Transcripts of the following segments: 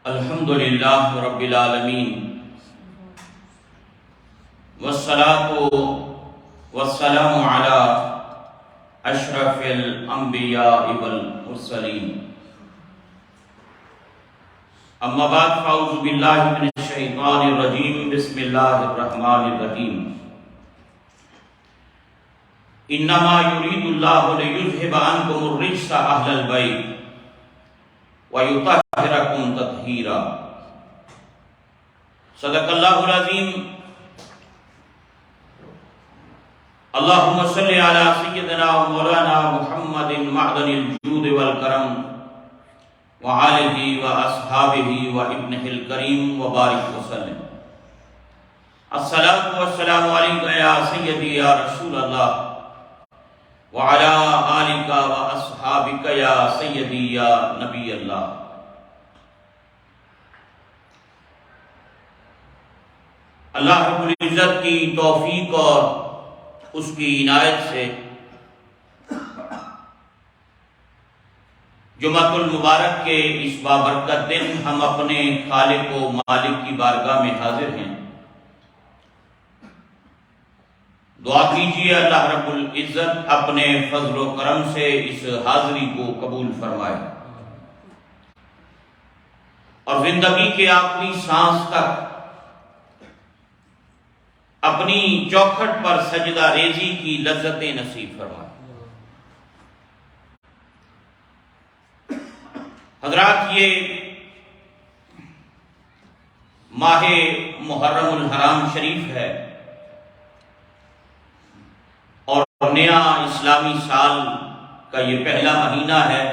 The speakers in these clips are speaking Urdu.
الحمد للہ رب العالمین والصلاة والسلام علی اشرف الانبیاء والمرسلین اما بعد فاعوذ باللہ من الشیطان الرجیم بسم اللہ الرحمن الرحیم انما یرید اللہ لیذہب عنکم الرجس اہل البیت وَيُطَهِّرَكُمْ تَطْهِيرًا صدق اللہ العظیم اللہم صلی علی سیدنا و مولانا محمد معدن الجود والکرم وآلہ و اصحابہ و ابنہ الکریم وبارک وسلم الصلاة والسلام علیکہ یا سیدی یا رسول اللہ وعلی آلکہ و اصحابکہ یا سیدی یا نبی اللہ۔ اللہ رب العزت کی توفیق اور اس کی عنایت سے جمعۃ المبارک کے اس بابرکت دن ہم اپنے خالق و مالک کی بارگاہ میں حاضر ہیں۔ دعا کیجیے اللہ رب العزت اپنے فضل و کرم سے اس حاضری کو قبول فرمائے اور زندگی کے آخری سانس تک اپنی چوکھٹ پر سجدہ ریزی کی لذتیں نصیب فرمائے۔ حضرات، یہ ماہ محرم الحرام شریف ہے اور نیا اسلامی سال کا یہ پہلا مہینہ ہے۔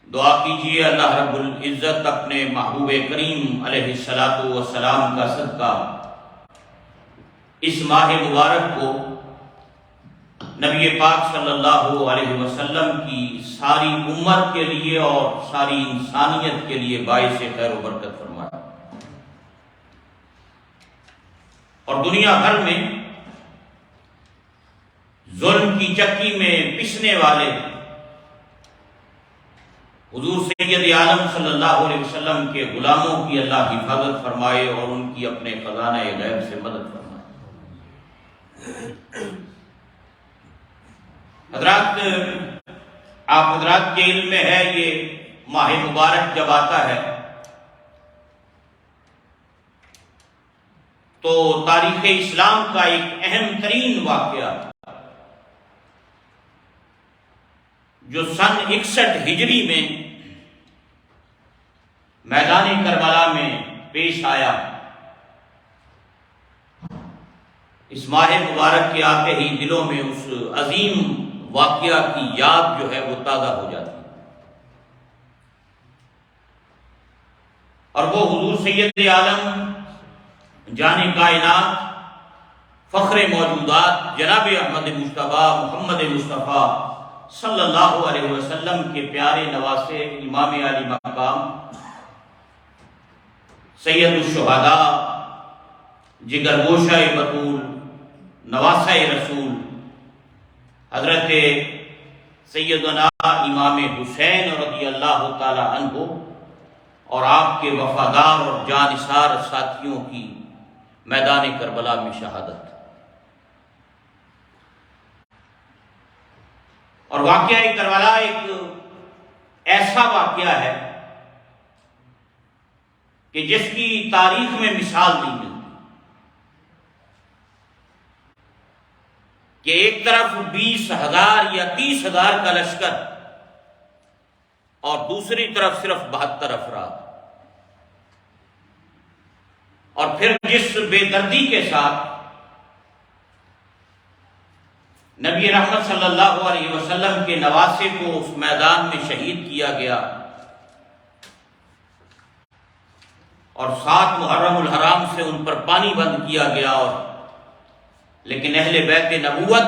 دعا کیجیے اللہ رب العزت اپنے محبوب کریم علیہ الصلاۃ والسلام کا صدقہ اس ماہ مبارک کو نبی پاک صلی اللہ علیہ وسلم کی ساری امت کے لیے اور ساری انسانیت کے لیے باعث خیر و برکت فرمائے اور دنیا بھر میں ظلم کی چکی میں پسنے والے حضور سید عالم صلی اللہ علیہ وسلم کے غلاموں کی اللہ حفاظت فرمائے اور ان کی اپنے خزانہ غیب سے مدد فرمائے۔ حضرات، آپ حضرات کے علم میں ہے یہ ماہ مبارک جب آتا ہے تو تاریخ اسلام کا ایک اہم ترین واقعہ جو سن 61 ہجری میں میدان کربلا میں پیش آیا، اس ماہ مبارک کے آتے ہی دلوں میں اس عظیم واقعہ کی یاد جو ہے وہ تازہ ہو جاتی ہے اور وہ حضور سید عالم جان کائنات فخر موجودات جناب احمد مصطفیٰ محمد مصطفیٰ صلی اللہ علیہ وسلم کے پیارے نواسے امام علی مقام سید الشہداء جگر گوشہ بطول نواسہ رسول حضرت سیدنا امام حسین رضی اللہ تعالی عنہ اور آپ کے وفادار اور جانثار ساتھیوں کی میدان کربلا میں شہادت۔ اور واقعہ کربلا ایک ایسا واقعہ ہے کہ جس کی تاریخ میں مثال نہیں ملتی کہ ایک طرف 20,000 یا 30,000 کا لشکر اور دوسری طرف صرف 72 افراد، اور پھر جس بے دردی کے ساتھ نبی رحمت صلی اللہ علیہ وسلم کے نواسے کو اس میدان میں شہید کیا گیا اور 7 محرم الحرام سے ان پر پانی بند کیا گیا، لیکن اہل بیت نبوت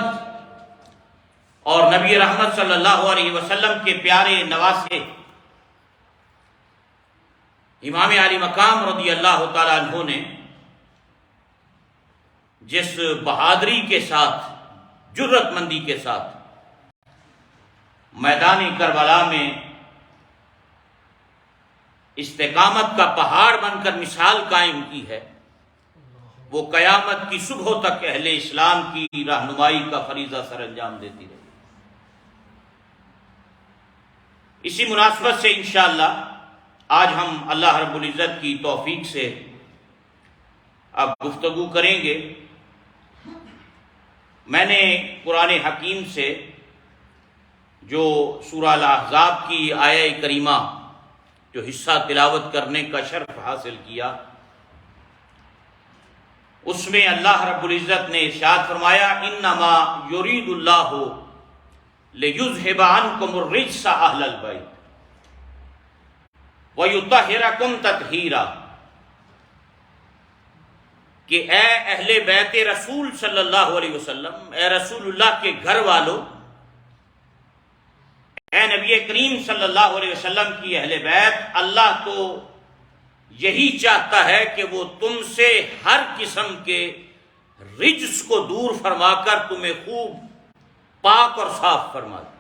اور نبی رحمت صلی اللہ علیہ وسلم کے پیارے نواسے امام علی مقام رضی اللہ تعالی عنہ نے جس بہادری کے ساتھ، جرت مندی کے ساتھ میدان کربلا میں استقامت کا پہاڑ بن کر مثال قائم کی ہے، وہ قیامت کی صبح تک اہل اسلام کی رہنمائی کا فریضہ سر انجام دیتی رہی۔ اسی مناسبت سے انشاءاللہ آج ہم اللہ رب العزت کی توفیق سے اب گفتگو کریں گے۔ میں نے قرآن حکیم سے جو سورہ الاحزاب کی آیہ کریمہ جو حصہ تلاوت کرنے کا شرف حاصل کیا، اس میں اللہ رب العزت نے ارشاد فرمایا انما یرید اللہ لیذھب عنکم الرجس اہل البیت ویطہرکم تطہیرا، کہ اے اہل بیت رسول صلی اللہ علیہ وسلم، اے رسول اللہ کے گھر والوں، اے نبی کریم صلی اللہ علیہ وسلم کی اہل بیت، اللہ تو یہی چاہتا ہے کہ وہ تم سے ہر قسم کے رجس کو دور فرما کر تمہیں خوب پاک اور صاف فرما دے۔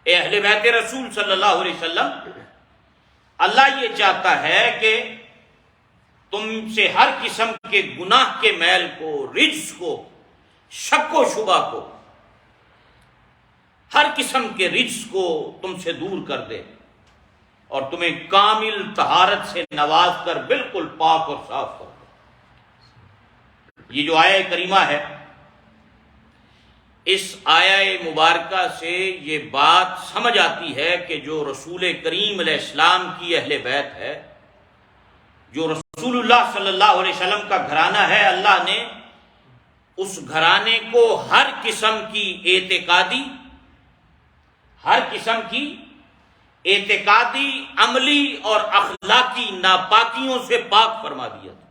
اے اہل بیت رسول صلی اللہ علیہ وسلم، اللہ یہ چاہتا ہے کہ تم سے ہر قسم کے گناہ کے میل کو، رجس کو، شک و شبہ کو، ہر قسم کے رجس کو تم سے دور کر دے اور تمہیں کامل طہارت سے نواز کر بالکل پاک اور صاف کر دے۔ یہ جو آیہ کریمہ ہے، اس آیہ مبارکہ سے یہ بات سمجھ آتی ہے کہ جو رسول کریم علیہ السلام کی اہل بیت ہے، جو رسول اللہ صلی اللہ علیہ وسلم کا گھرانہ ہے، اللہ نے اس گھرانے کو ہر قسم کی اعتقادی، عملی اور اخلاقی ناپاکیوں سے پاک فرما دیا تھا۔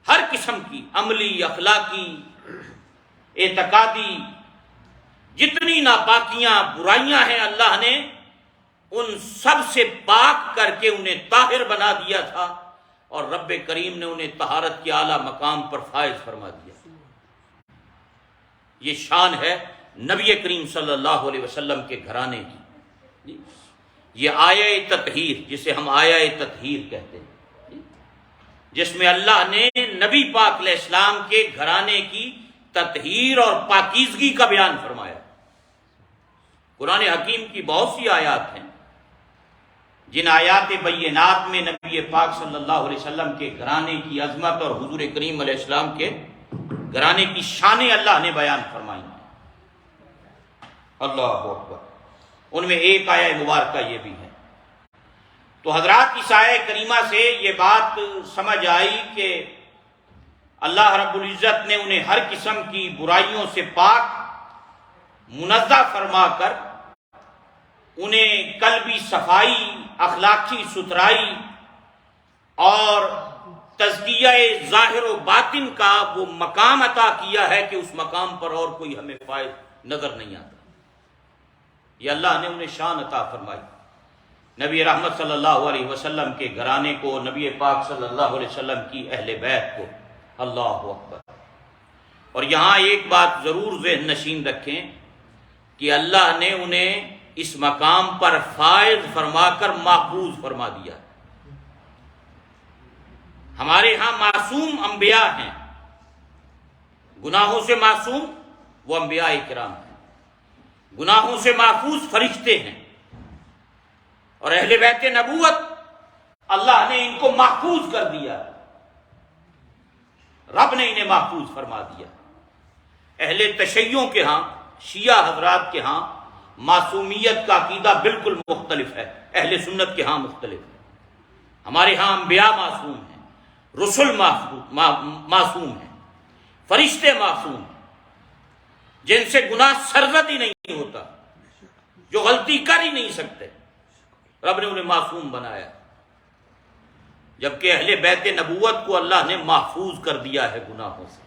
ہر قسم کی عملی، اخلاقی، اعتقادی جتنی ناپاکیاں، برائیاں ہیں، اللہ نے ان سب سے پاک کر کے انہیں طاہر بنا دیا تھا، اور رب کریم نے انہیں طہارت کے اعلیٰ مقام پر فائز فرما دیا۔ یہ شان ہے نبی کریم صلی اللہ علیہ وسلم کے گھرانے کی۔ یہ آیہ تطہیر، جسے ہم آیہ تطہیر کہتے ہیں، جس میں اللہ نے نبی پاک علیہ السلام کے گھرانے کی تطہیر اور پاکیزگی کا بیان فرمایا۔ قرآن حکیم کی بہت سی آیات ہیں جن آیات بینات میں نبی پاک صلی اللہ علیہ وسلم کے گھرانے کی عظمت اور حضور کریم علیہ السلام کے گھرانے کی شانیں اللہ نے بیان فرمائی۔ اللہ اکبر۔ ان میں ایک آیہ مبارکہ یہ بھی ہے۔ تو حضرات، اس آیہ کریمہ سے یہ بات سمجھ آئی کہ اللہ رب العزت نے انہیں ہر قسم کی برائیوں سے پاک، منزہ فرما کر انہیں قلبی صفائی، اخلاقی ستھرائی اور تزکیہ ظاہر و باطن کا وہ مقام عطا کیا ہے کہ اس مقام پر اور کوئی ہمیں فائد نظر نہیں آتا۔ یہ اللہ نے انہیں شان عطا فرمائی۔ نبی رحمت صلی اللہ علیہ وسلم کے گھرانے کو، نبی پاک صلی اللہ علیہ وسلم کی اہل بیت کو۔ اللہ اکبر۔ اور یہاں ایک بات ضرور ذہن نشین رکھیں کہ اللہ نے انہیں اس مقام پر فائز فرما کر محفوظ فرما دیا۔ ہمارے ہاں معصوم انبیاء ہیں، گناہوں سے معصوم وہ انبیاء کرام ہیں، گناہوں سے محفوظ فرشتے ہیں، اور اہل بیت نبوت اللہ نے ان کو محفوظ کر دیا، رب نے انہیں محفوظ فرما دیا۔ اہل تشیعوں کے ہاں، شیعہ حضرات کے ہاں معصومیت کا عقیدہ بالکل مختلف ہے، اہل سنت کے ہاں مختلف ہے۔ ہمارے ہاں انبیاء معصوم ہیں، رسل معصوم ہیں، فرشتے معصوم ہیں، جن سے گناہ سرزد ہی نہیں ہوتا، جو غلطی کر ہی نہیں سکتے، رب نے انہیں معصوم بنایا۔ جبکہ اہل بیت نبوت کو اللہ نے محفوظ کر دیا ہے گناہوں سے،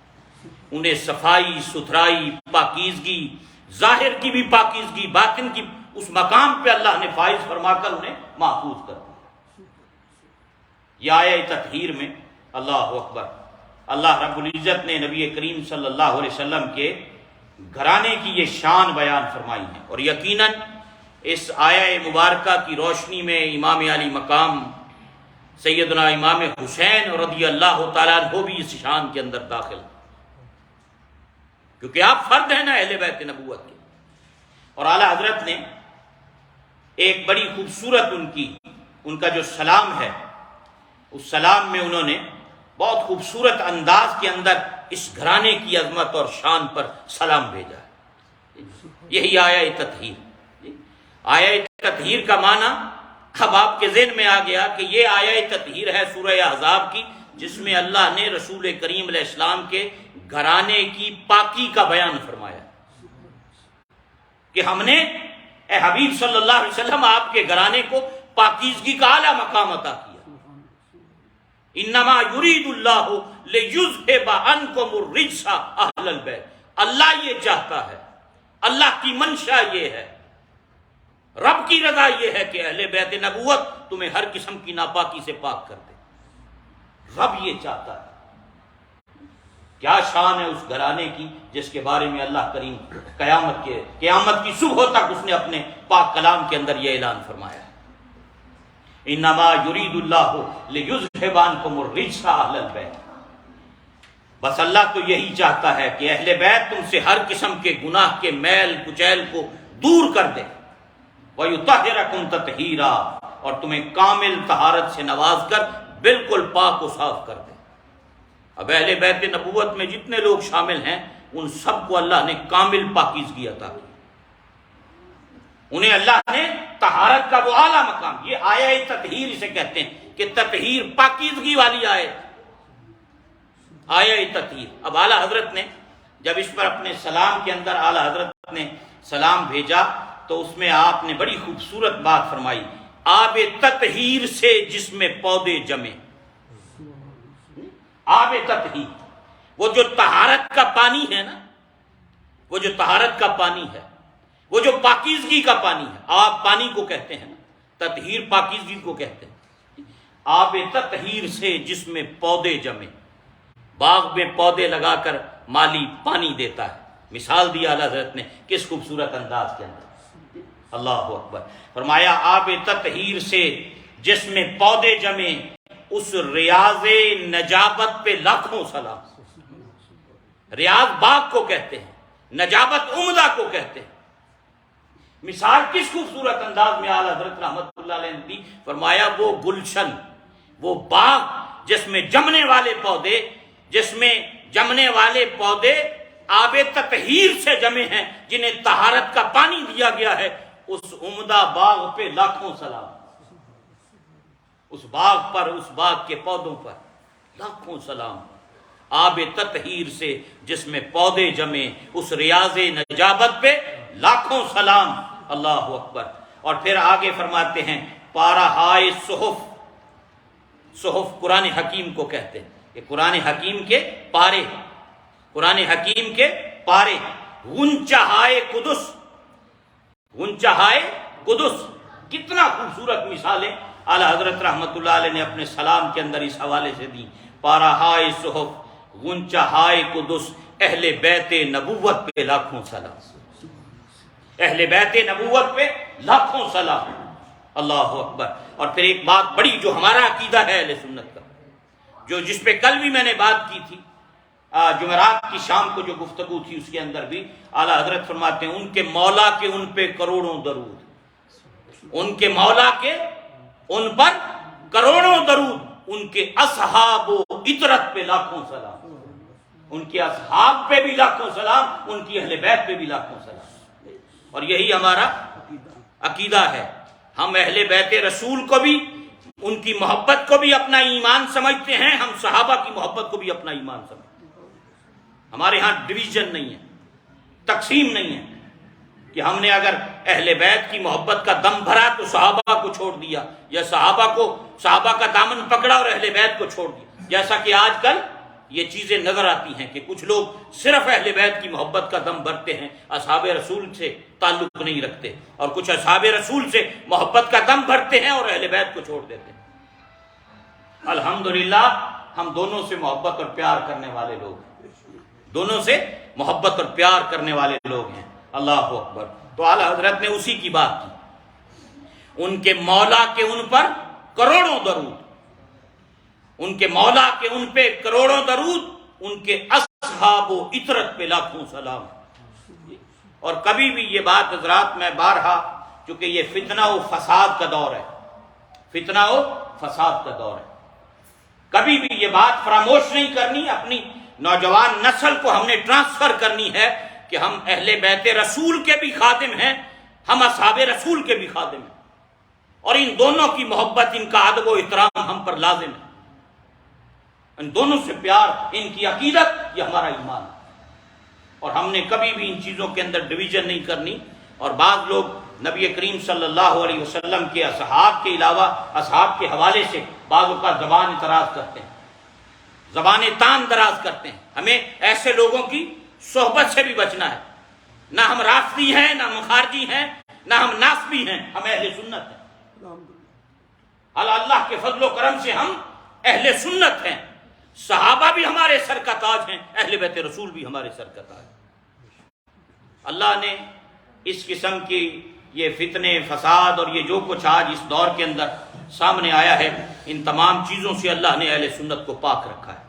انہیں صفائی، ستھرائی، پاکیزگی، ظاہر کی بھی پاکیزگی، باطن کی اس مقام پہ اللہ نے فائز فرما کر انہیں محفوظ کر دیا۔ یہ آیہ تطہیر میں اللہ اکبر، اللہ رب العزت نے نبی کریم صلی اللہ علیہ وسلم کے گھرانے کی یہ شان بیان فرمائی ہے، اور یقیناً اس آیہ مبارکہ کی روشنی میں امام علی مقام سیدنا امام حسین رضی اللہ تعالیٰ عنہ بھی اس شان کے اندر داخل، کیونکہ آپ فرد ہیں نا اہل بیت نبوت کے۔ اور اعلیٰ حضرت نے ایک بڑی خوبصورت ان کا جو سلام ہے، اس سلام میں انہوں نے بہت خوبصورت انداز کے اندر اس گھرانے کی عظمت اور شان پر سلام بھیجا ہے۔ یہی آیہ تطہیر۔ آیہ تطہیر کا معنی اب آپ کے ذہن میں آ گیا کہ یہ آیہ تطہیر ہے سورہ احزاب کی، جس میں اللہ نے رسول کریم علیہ السلام کے گھرانے کی پاکی کا بیان فرمایا کہ ہم نے اے حبیب صلی اللہ علیہ وسلم آپ کے گھرانے کو پاکیزگی کا اعلیٰ مقام عطا کیا۔ انما یرید اللہ لیذھب عنکم الرجس اہل البیت، اللہ یہ چاہتا ہے، اللہ کی منشا یہ ہے، رب کی رضا یہ ہے کہ اہل بیت نبوت تمہیں ہر قسم کی ناپاکی سے پاک کر دے۔ رب یہ چاہتا ہے۔ کیا شان ہے اس گھرانے کی جس کے بارے میں اللہ کریم قیامت کی صبح تک اس نے اپنے پاک کلام کے اندر یہ اعلان فرمایا ہے۔ انما یرید اللہ لیذھب عنکم الرجس اہل البیت، بس اللہ تو یہی چاہتا ہے کہ اہل بیت تم سے ہر قسم کے گناہ کے میل کچیل کو دور کر دے، وَيُطَهِّرَكُمْ تَطْهِيرًا، اور تمہیں کامل طہارت سے نواز کر بالکل پاک و صاف کر دے۔ اب اہل بیت نبوت میں جتنے لوگ شامل ہیں ان سب کو اللہ نے کامل پاکیزگی عطا کی، انہیں اللہ نے طہارت کا وہ اعلیٰ مقام، یہ آیہ تطہیر اسے کہتے ہیں کہ تطہیر پاکیزگی والی آیہ تطہیر۔ اب اعلیٰ حضرت نے جب اس پر اپنے سلام کے اندر اعلیٰ حضرت نے سلام بھیجا تو اس میں آپ نے بڑی خوبصورت بات فرمائی، آب تطہیر سے جس میں پودے جمے۔ آب تطہیر، وہ جو طہارت کا پانی ہے نا، وہ جو طہارت کا پانی ہے، وہ جو پاکیزگی کا پانی ہے، آپ پانی کو کہتے ہیں نا، تطہیر پاکیزگی کو کہتے ہیں۔ آب تطہیر سے جس میں پودے جمے، باغ میں پودے لگا کر مالی پانی دیتا ہے، مثال دی اعلیٰ حضرت نے کس خوبصورت انداز کے اندر۔ اللہ اکبر، فرمایا آب تطہیر سے جس میں پودے جمے، اس ریاض نجابت پہ لاکھوں سلام۔ ریاض باغ کو کہتے ہیں، نجابت عمدہ کو کہتے ہیں۔ مثال کس خوبصورت انداز میں اعلیٰ حضرت رحمت اللہ علیہ نے دی، فرمایا وہ گلشن، وہ باغ جس میں جمنے والے پودے آب تطہیر سے جمے ہیں، جنہیں طہارت کا پانی دیا گیا ہے، اس عمدہ باغ پہ لاکھوں سلام۔ اس باغ پر، اس باغ کے پودوں پر لاکھوں سلام۔ آب تطہیر سے جس میں پودے جمے، اس ریاض نجابت پہ لاکھوں سلام۔ اللہ اکبر۔ اور پھر آگے فرماتے ہیں پارہائے صحف، صحف قرآن حکیم کو کہتے ہیں کہ قرآن حکیم کے پارے، قرآن حکیم کے پارے، غنچہائے قدس، غنچہائے قدس، کتنا خوبصورت مثالیں اعلیٰ حضرت رحمت اللہ علیہ نے اپنے سلام کے اندر اس حوالے سے دی۔ پارہائے صحف، غنچہائے قدس، اہل بیت نبوت پہ لاکھوں سلام، اہل بیت نبوت پہ لاکھوں سلام۔ اللہ اکبر۔ اور پھر ایک بات بڑی جو ہمارا عقیدہ ہے اہل سنت کا، جو جس پہ کل بھی میں نے بات کی تھی، جمعرات کی شام کو جو گفتگو تھی اس کے اندر بھی اعلیٰ حضرت فرماتے ہیں ان کے مولا کے ان پہ کروڑوں درود، ان کے مولا کے ان پر کروڑوں درود، ان کے اصحاب و اطرت پہ لاکھوں سلام، ان کے اصحاب پہ بھی لاکھوں سلام، ان کی اہل بیت پہ بھی لاکھوں سلام۔ اور یہی ہمارا عقیدہ ہے، ہم اہل بیت رسول کو بھی، ان کی محبت کو بھی اپنا ایمان سمجھتے ہیں، ہم صحابہ کی محبت کو بھی اپنا ایمان سمجھتے ہیں۔ ہمارے ہاں ڈویژن نہیں ہے، تقسیم نہیں ہے کہ ہم نے اگر اہل بیت کی محبت کا دم بھرا تو صحابہ کو چھوڑ دیا، یا صحابہ کا دامن پکڑا اور اہل بیت کو چھوڑ دیا، جیسا کہ آج کل یہ چیزیں نظر آتی ہیں کہ کچھ لوگ صرف اہل بیت کی محبت کا دم بھرتے ہیں، اصحاب رسول سے تعلق نہیں رکھتے، اور کچھ اصحاب رسول سے محبت کا دم بھرتے ہیں اور اہل بیت کو چھوڑ دیتے ہیں۔ الحمدللہ ہم دونوں سے محبت اور پیار کرنے والے لوگ ہیں، دونوں سے محبت اور پیار کرنے والے لوگ ہیں۔ اللہ اکبر۔ تو اعلیٰ حضرت نے اسی کی بات کی، ان کے مولا کے ان پر کروڑوں درود، ان کے مولا کے ان پہ کروڑوں درود، ان کے اصحاب و اطرت پہ لاکھوں سلام۔ اور کبھی بھی یہ بات حضرات میں بارہا، چونکہ یہ فتنہ و فساد کا دور ہے، فتنہ و فساد کا دور ہے، کبھی بھی یہ بات فراموش نہیں کرنی، اپنی نوجوان نسل کو ہم نے ٹرانسفر کرنی ہے کہ ہم اہل بیت رسول کے بھی خادم ہیں، ہم اصحاب رسول کے بھی خادم ہیں، اور ان دونوں کی محبت، ان کا ادب و احترام ہم پر لازم ہے، ان دونوں سے پیار، ان کی عقیدت، یہ ہمارا ایمان ہے، اور ہم نے کبھی بھی ان چیزوں کے اندر ڈویژن نہیں کرنی۔ اور بعض لوگ نبی کریم صلی اللہ علیہ وسلم کے اصحاب کے علاوہ اصحاب کے حوالے سے بعض اوقات زبان اعتراض کرتے ہیں، زبان تان دراز کرتے ہیں۔ ہمیں ایسے لوگوں کی صحبت سے بھی بچنا ہے، نہ ہم رافضی ہیں، نہ ہم خارجی ہیں، نہ ہم ناسبی ہیں، ہم اہل سنت ہیں۔ اللہ کے فضل و کرم سے ہم اہل سنت ہیں، صحابہ بھی ہمارے سر کا تاج ہیں، اہل بیت رسول بھی ہمارے سر کا تاج ہیں۔ اللہ نے اس قسم کی یہ فتنے، فساد اور یہ جو کچھ آج اس دور کے اندر سامنے آیا ہے، ان تمام چیزوں سے اللہ نے اہل سنت کو پاک رکھا ہے،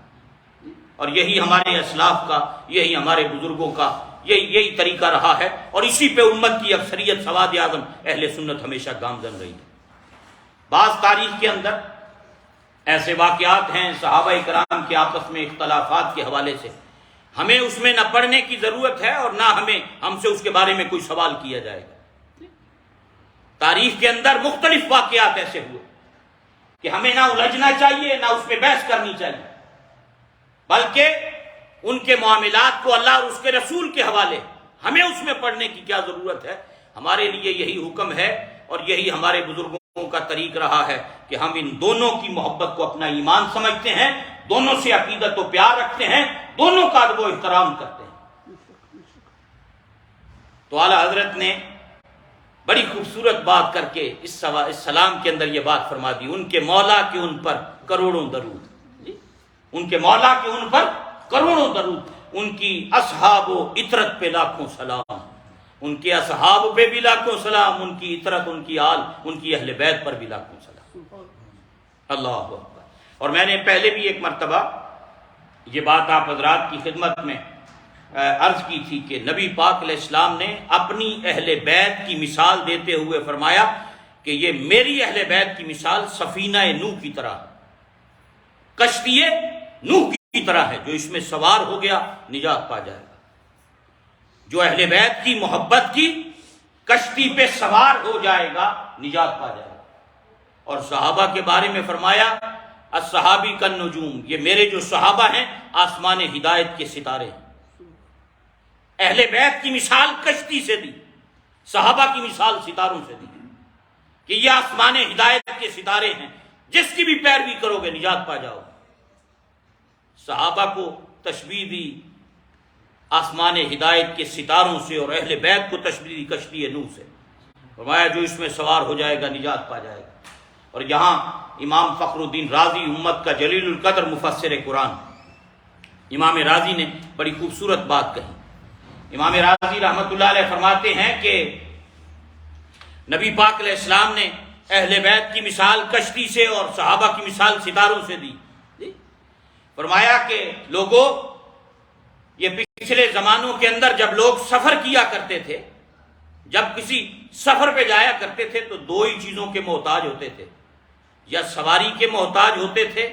اور یہی ہمارے اسلاف کا، یہی ہمارے بزرگوں کا یہی طریقہ رہا ہے، اور اسی پہ امت کی اکثریت سواد اعظم اہل سنت ہمیشہ گامزن رہی ہے۔ بعض تاریخ کے اندر ایسے واقعات ہیں صحابہ کرام کے آپس میں اختلافات کے حوالے سے، ہمیں اس میں نہ پڑھنے کی ضرورت ہے اور نہ ہم سے اس کے بارے میں کوئی سوال کیا جائے گا۔ تاریخ کے اندر مختلف واقعات ایسے ہوئے کہ ہمیں نہ الجھنا چاہیے، نہ اس پہ بحث کرنی چاہیے، بلکہ ان کے معاملات کو اللہ اور اس کے رسول کے حوالے، ہمیں اس میں پڑھنے کی کیا ضرورت ہے۔ ہمارے لیے یہی حکم ہے اور یہی ہمارے بزرگوں کا طریق رہا ہے کہ ہم ان دونوں کی محبت کو اپنا ایمان سمجھتے ہیں، دونوں سے عقیدت و پیار رکھتے ہیں، دونوں کا ادب و احترام کرتے ہیں۔ تو اعلیٰ حضرت نے بڑی خوبصورت بات کر کے اس سلام کے اندر یہ بات فرما دی، ان کے مولا کے ان پر کروڑوں درود، ان کے مولا کے ان پر کروڑوں درود، ان کی اصحاب و اطرت پہ لاکھوں سلام، ان کے اصحاب پہ بھی لاکھوں سلام، ان کی اطرت، ان کی آل، ان کی اہل بیت پر بھی لاکھوں سلام۔ اللہ اکبر۔ اور میں نے پہلے بھی ایک مرتبہ یہ بات آپ حضرات کی خدمت میں عرض کی تھی کہ نبی پاک علیہ السلام نے اپنی اہل بیت کی مثال دیتے ہوئے فرمایا کہ یہ میری اہل بیت کی مثال سفینہ نوح کی طرح، کشتی نوح کی طرح ہے، جو اس میں سوار ہو گیا نجات پا جائے گا۔ جو اہل بیت کی محبت کی کشتی پہ سوار ہو جائے گا نجات پا جائے گا۔ اور صحابہ کے بارے میں فرمایا الصحابی کالنجوم، یہ میرے جو صحابہ ہیں آسمان ہدایت کے ستارے ہیں۔ اہل بیت کی مثال کشتی سے دی، صحابہ کی مثال ستاروں سے دی کہ یہ آسمان ہدایت کے ستارے ہیں، جس کی بھی پیروی کرو گے نجات پا جاؤ۔ صحابہ کو تشبیہ دی آسمان ہدایت کے ستاروں سے، اور اہل بیت کو تشبیہ دی کشتی نوح سے، فرمایا جو اس میں سوار ہو جائے گا نجات پا جائے گا۔ اور یہاں امام فخر الدین رازی، امت کا جلیل القدر مفسر قرآن، امام رازی نے بڑی خوبصورت بات کہی۔ امام رازی رحمت اللہ علیہ فرماتے ہیں کہ نبی پاک علیہ السلام نے اہل بیت کی مثال کشتی سے اور صحابہ کی مثال ستاروں سے دی۔ فرمایا کہ لوگوں، یہ پچھلے زمانوں کے اندر جب لوگ سفر کیا کرتے تھے، جب کسی سفر پہ جایا کرتے تھے تو دو ہی چیزوں کے محتاج ہوتے تھے، یا سواری کے محتاج ہوتے تھے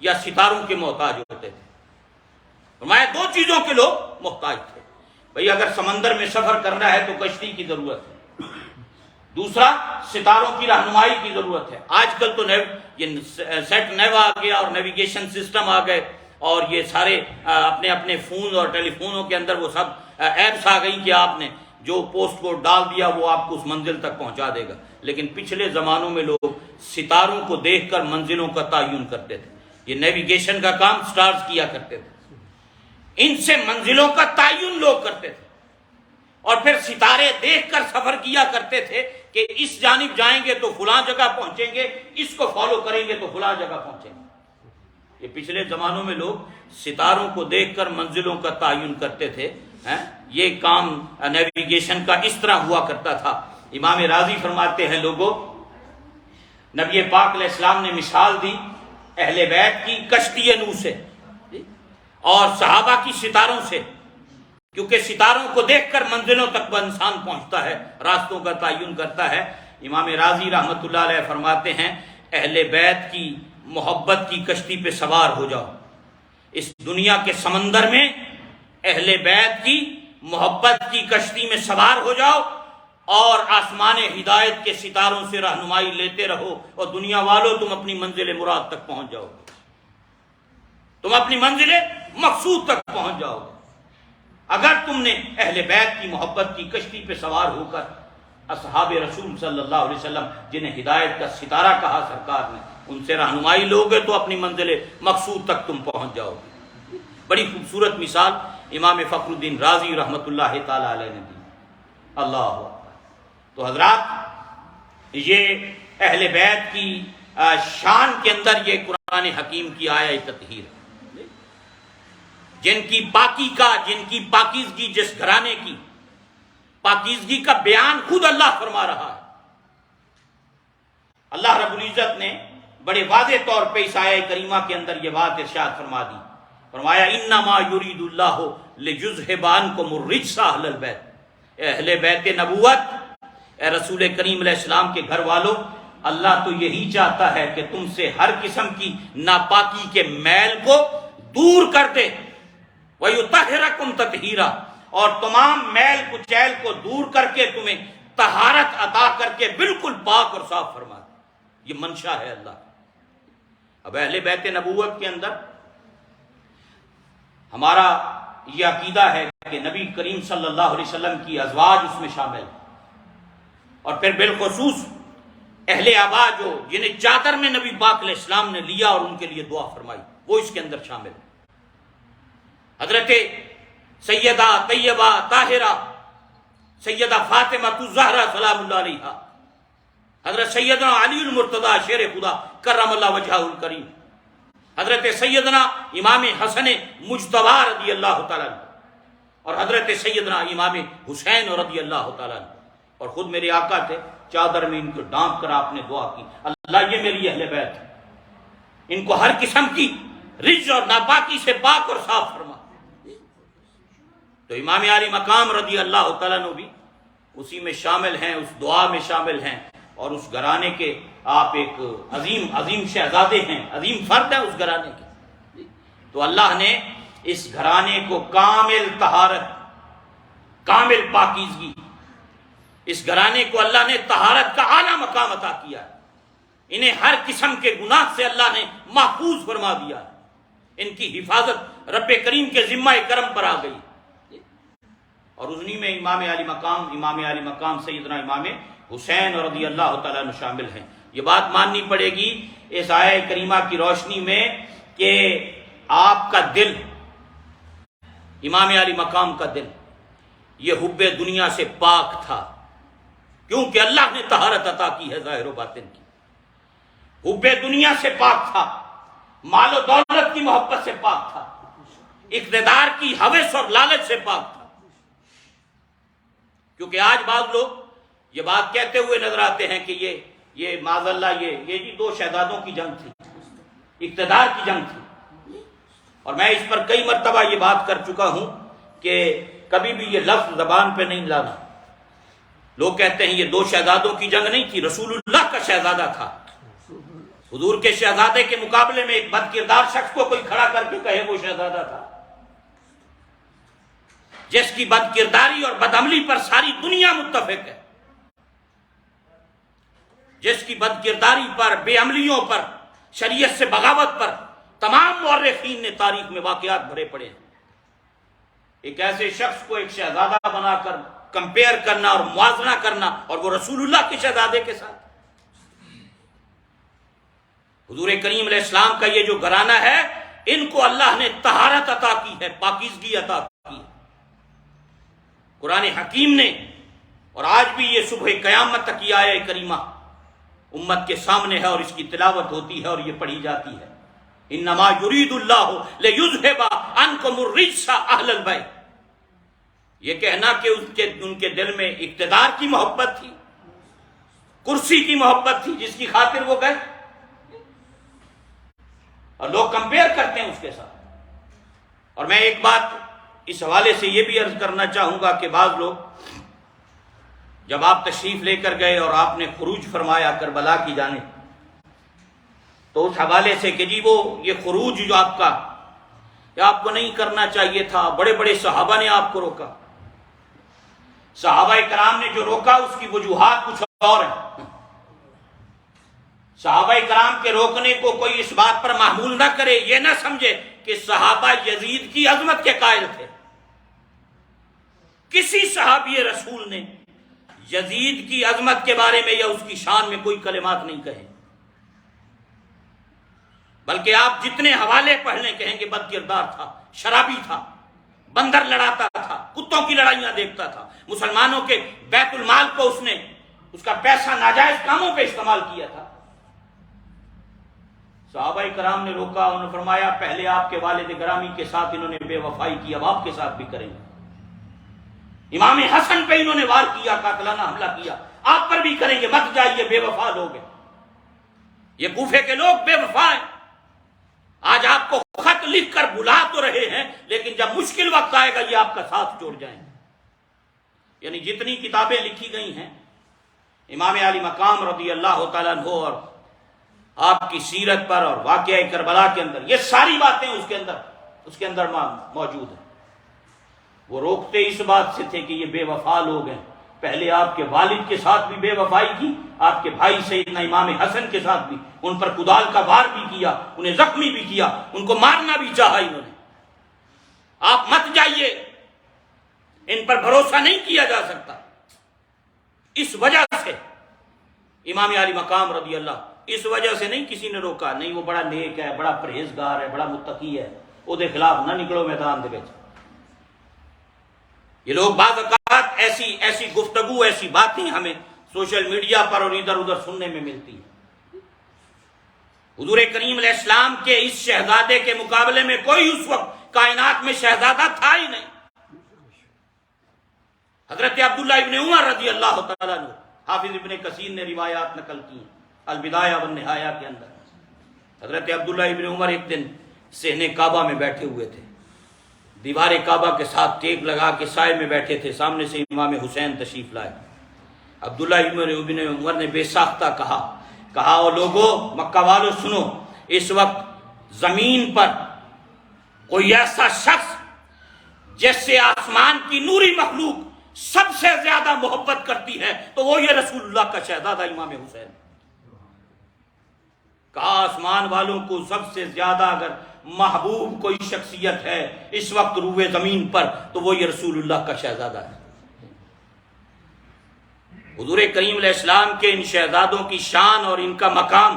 یا ستاروں کے محتاج ہوتے تھے۔ فرمایا دو چیزوں کے لوگ محتاج تھے، بھئی اگر سمندر میں سفر کرنا ہے تو کشتی کی ضرورت ہے، دوسرا ستاروں کی رہنمائی کی ضرورت ہے۔ آج کل تو یہ سیٹ نیو آ گیا اور نیویگیشن سسٹم آ گئے، اور یہ سارے اپنے اپنے فون اور ٹیلی فونوں کے اندر وہ سب ایپس آ گئی کہ آپ نے جو پوسٹ کوڈ ڈال دیا وہ آپ کو اس منزل تک پہنچا دے گا۔ لیکن پچھلے زمانوں میں لوگ ستاروں کو دیکھ کر منزلوں کا تعین کرتے تھے، یہ نیویگیشن کا کام سٹارز کیا کرتے تھے، ان سے منزلوں کا تعین لوگ کرتے تھے، اور پھر ستارے دیکھ کر سفر کیا کرتے تھے کہ اس جانب جائیں گے تو فلاں جگہ پہنچیں گے، اس کو فالو کریں گے تو فلاں جگہ پہنچیں گے۔ یہ پچھلے زمانوں میں لوگ ستاروں کو دیکھ کر منزلوں کا تعین کرتے تھے، یہ کام نیویگیشن کا اس طرح ہوا کرتا تھا۔ امام راضی فرماتے ہیں لوگوں، نبی پاک علیہ السلام نے مثال دی اہل بیت کی کشتی نوح سے اور صحابہ کی ستاروں سے، کیونکہ ستاروں کو دیکھ کر منزلوں تک وہ انسان پہنچتا ہے، راستوں کا تعین کرتا ہے۔ امام راضی رحمۃ اللہ علیہ فرماتے ہیں اہل بیت کی محبت کی کشتی پہ سوار ہو جاؤ، اس دنیا کے سمندر میں اہل بیت کی محبت کی کشتی میں سوار ہو جاؤ اور آسمان ہدایت کے ستاروں سے رہنمائی لیتے رہو، اور دنیا والوں تم اپنی منزل مراد تک پہنچ جاؤ، تم اپنی منزل مقصود تک پہنچ جاؤ اگر تم نے اہل بیت کی محبت کی کشتی پہ سوار ہو کر اصحاب رسول صلی اللہ علیہ وسلم جنہیں ہدایت کا ستارہ کہا سرکار نے، ان سے رہنمائی لوگے تو اپنی منزل مقصود تک تم پہنچ جاؤ گے۔ بڑی خوبصورت مثال امام فخر الدین رازی رحمۃ اللہ تعالی علیہ نے دی۔ اللہ اکبر۔ تو حضرات، یہ اہل بیت کی شان کے اندر یہ قرآن حکیم کی آیہ تطہیر ہے، جن کی پاکی کا، جن کی پاکیزگی، جس گھرانے کی پاکیزگی کا بیان خود اللہ فرما رہا ہے۔ اللہ رب العزت نے بڑے واضح طور پہ اس آیہ کریمہ کے اندر یہ بات ارشاد فرما دی، فرمایا انما یرید اللہ لیذھب عنکم الرجس اہل البیت، اے اہل بیت نبوت، اے رسول کریم علیہ السلام کے گھر والوں، اللہ تو یہی چاہتا ہے کہ تم سے ہر قسم کی ناپاکی کے میل کو دور کر دے، وَيُطَهِّرَكُمْ تَطْهِيرًا، اور تمام میل کچیل کو دور کر کے تمہیں طہارت عطا کر کے بالکل پاک اور صاف فرما دے۔ یہ منشا ہے اللہ۔ اب اہل بیت نبوت کے اندر ہمارا یہ عقیدہ ہے کہ نبی کریم صلی اللہ علیہ وسلم کی ازواج اس میں شامل ہیں، اور پھر بالخصوص اہل آبا جو جنہیں چادر میں نبی پاک علیہ السلام نے لیا اور ان کے لیے دعا فرمائی، وہ اس کے اندر شامل ہیں۔ حضرت سیدہ طیبہ طاہرہ سیدہ فاطمہ الزہرا سلام اللہ علیہا، حضرت سیدنا علی المرتضی شیر خدا کرم اللہ وجہہ الکریم، حضرت سیدنا امام حسن مجتبی رضی اللہ تعالیٰ عنہ، اور حضرت سیدنا امام حسین رضی اللہ تعالیٰ عنہ، اور خود میرے آقا تھے، چادر میں ان کو ڈانپ کر آپ نے دعا کی، اللہ یہ میری اہل بیت ہے، ان کو ہر قسم کی رجس اور ناپاکی سے پاک اور صاف فرما۔ تو امام علی مقام رضی اللہ تعالیٰ عنہ بھی اسی میں شامل ہیں، اس دعا میں شامل ہیں، اور اس گھرانے کے آپ ایک عظیم شہزادے ہیں، عظیم فرد ہیں اس گھرانے کے۔ تو اللہ نے اس گھرانے کو کامل طہارت، کامل پاکیزگی، اس گھرانے کو اللہ نے طہارت کا اعلیٰ مقام عطا کیا ہے، انہیں ہر قسم کے گناہ سے اللہ نے محفوظ فرما دیا ہے، ان کی حفاظت رب کریم کے ذمہ کرم پر آ گئی، اور انہی میں امام علی مقام سیدنا امام حسین رضی اللہ تعالیٰ عنہ شامل ہیں۔ یہ بات ماننی پڑے گی اس آیہ کریمہ کی روشنی میں کہ آپ کا دل، امام علی مقام کا دل، یہ حب دنیا سے پاک تھا، کیونکہ اللہ نے طہارت عطا کی ہے ظاہر و باطن کی۔ حب دنیا سے پاک تھا، مال و دولت کی محبت سے پاک تھا، اقتدار کی ہوس اور لالچ سے پاک تھا، کیونکہ آج بعض لوگ یہ بات کہتے ہوئے نظر آتے ہیں کہ یہ معاذ اللہ یہ جی دو شہزادوں کی جنگ تھی، اقتدار کی جنگ تھی، اور میں اس پر کئی مرتبہ یہ بات کر چکا ہوں کہ کبھی بھی یہ لفظ زبان پہ نہیں لانا۔ لوگ کہتے ہیں یہ دو شہزادوں کی جنگ نہیں تھی، رسول اللہ کا شہزادہ تھا، حضور کے شہزادے کے مقابلے میں ایک بد کردار شخص کو کوئی کھڑا کر کے کہے وہ شہزادہ تھا، جس کی بد کرداری اور بدعملی پر ساری دنیا متفق ہے، جس کی بد کرداری پر، بے عملیوں پر، شریعت سے بغاوت پر تمام مورخین نے تاریخ میں واقعات بھرے پڑے ہیں۔ ایک ایسے شخص کو ایک شہزادہ بنا کر کمپیئر کرنا اور موازنہ کرنا، اور وہ رسول اللہ کے شہزادے کے ساتھ۔ حضور کریم علیہ السلام کا یہ جو گھرانہ ہے، ان کو اللہ نے طہارت عطا کی ہے، پاکیزگی عطا کی ہے۔ قرآن حکیم نے، اور آج بھی یہ صبح قیامت تک یہ آیہ کریمہ امت کے سامنے ہے، اور اس کی تلاوت ہوتی ہے اور یہ پڑھی جاتی ہے۔ انما یرید اللہ لیذھب عنکم الرجس اہل البیت، یہ کہنا کہ ان کے دل میں اقتدار کی محبت تھی، کرسی کی محبت تھی جس کی خاطر وہ گئے، اور لوگ کمپیئر کرتے ہیں اس کے ساتھ۔ اور میں ایک بات اس حوالے سے یہ بھی عرض کرنا چاہوں گا کہ بعض لوگ جب آپ تشریف لے کر گئے اور آپ نے خروج فرمایا کربلا کی جانب، تو اس حوالے سے کہ جی وہ یہ خروج جو آپ کا، یہ آپ کو نہیں کرنا چاہیے تھا، بڑے بڑے صحابہ نے آپ کو روکا۔ صحابہ کرام نے جو روکا اس کی وجوہات کچھ اور ہیں۔ صحابہ کرام کے روکنے کو کوئی اس بات پر محمول نہ کرے، یہ نہ سمجھے کہ صحابہ یزید کی عظمت کے قائل تھے۔ کسی صحابی رسول نے یزید کی عظمت کے بارے میں یا اس کی شان میں کوئی کلمات نہیں کہے، بلکہ آپ جتنے حوالے پڑھ لیں کہیں کہ بد کردار تھا، شرابی تھا، بندر لڑاتا تھا، کتوں کی لڑائیاں دیکھتا تھا، مسلمانوں کے بیت المال کو اس کا پیسہ ناجائز کاموں پہ استعمال کیا تھا۔ صحابہ کرام نے روکا، انہوں نے فرمایا پہلے آپ کے والد گرامی کے ساتھ انہوں نے بے وفائی کی، اب آپ کے ساتھ بھی کریں گے۔ امام حسن پہ انہوں نے وار کیا، قاتلانہ حملہ کیا، آپ پر بھی کریں گے، مت جائیے، بے وفا لوگ ہیں۔ یہ کوفے کے لوگ بے وفا ہیں، آج آپ کو خط لکھ کر بلا تو رہے ہیں، لیکن جب مشکل وقت آئے گا یہ آپ کا ساتھ چھوڑ جائیں گے۔ یعنی جتنی کتابیں لکھی گئی ہیں امام علی مقام رضی اللہ تعالیٰ عنہ اور آپ کی سیرت پر اور واقعہ کربلا کے اندر، یہ ساری باتیں اس کے اندر موجود ہیں۔ وہ روکتے اس بات سے تھے کہ یہ بے وفا لوگ ہیں، پہلے آپ کے والد کے ساتھ بھی بے وفائی کی، آپ کے بھائی سیدنا امام حسن کے ساتھ بھی، ان پر کدال کا وار بھی کیا، انہیں زخمی بھی کیا، ان کو مارنا بھی چاہا انہوں نے۔ آپ مت جائیے، ان پر بھروسہ نہیں کیا جا سکتا۔ اس وجہ سے امام علی مقام رضی اللہ، اس وجہ سے نہیں کسی نے روکا، نہیں وہ بڑا نیک ہے، بڑا پرہیزگار ہے، بڑا متقی ہے، وہ دے خلاف نہ نکلو میدان دے وچ۔ یہ لوگ بعض اوقات ایسی گفتگو، ایسی باتیں ہمیں سوشل میڈیا پر اور ادھر ادھر سننے میں ملتی ہیں۔ حضور کریم علیہ السلام کے اس شہزادے کے مقابلے میں کوئی اس وقت کائنات میں شہزادہ تھا ہی نہیں۔ حضرت عبداللہ ابن عمر رضی اللہ تعالیٰ عنہ، حافظ ابن کثیر نے روایات نقل کی ہیں البدایہ والنہایہ کے اندر۔ حضرت عبداللہ ابن عمر ایک دن صحن کعبہ میں بیٹھے ہوئے تھے، دیوار کعبہ کے ساتھ ٹیک لگا کے سائے میں بیٹھے تھے، سامنے سے امام حسین تشریف لائے۔ عبداللہ ابن عمر نے بے ساختہ کہا او لوگو، مکہ والو سنو، اس وقت زمین پر کوئی ایسا شخص جس سے آسمان کی نوری مخلوق سب سے زیادہ محبت کرتی ہے تو وہ یہ رسول اللہ کا شہزادہ امام حسین۔ کہا آسمان والوں کو سب سے زیادہ اگر محبوب کوئی شخصیت ہے اس وقت روئے زمین پر تو وہ یہ رسول اللہ کا شہزادہ ہے۔ حضور کریم علیہ السلام کے ان شہزادوں کی شان اور ان کا مقام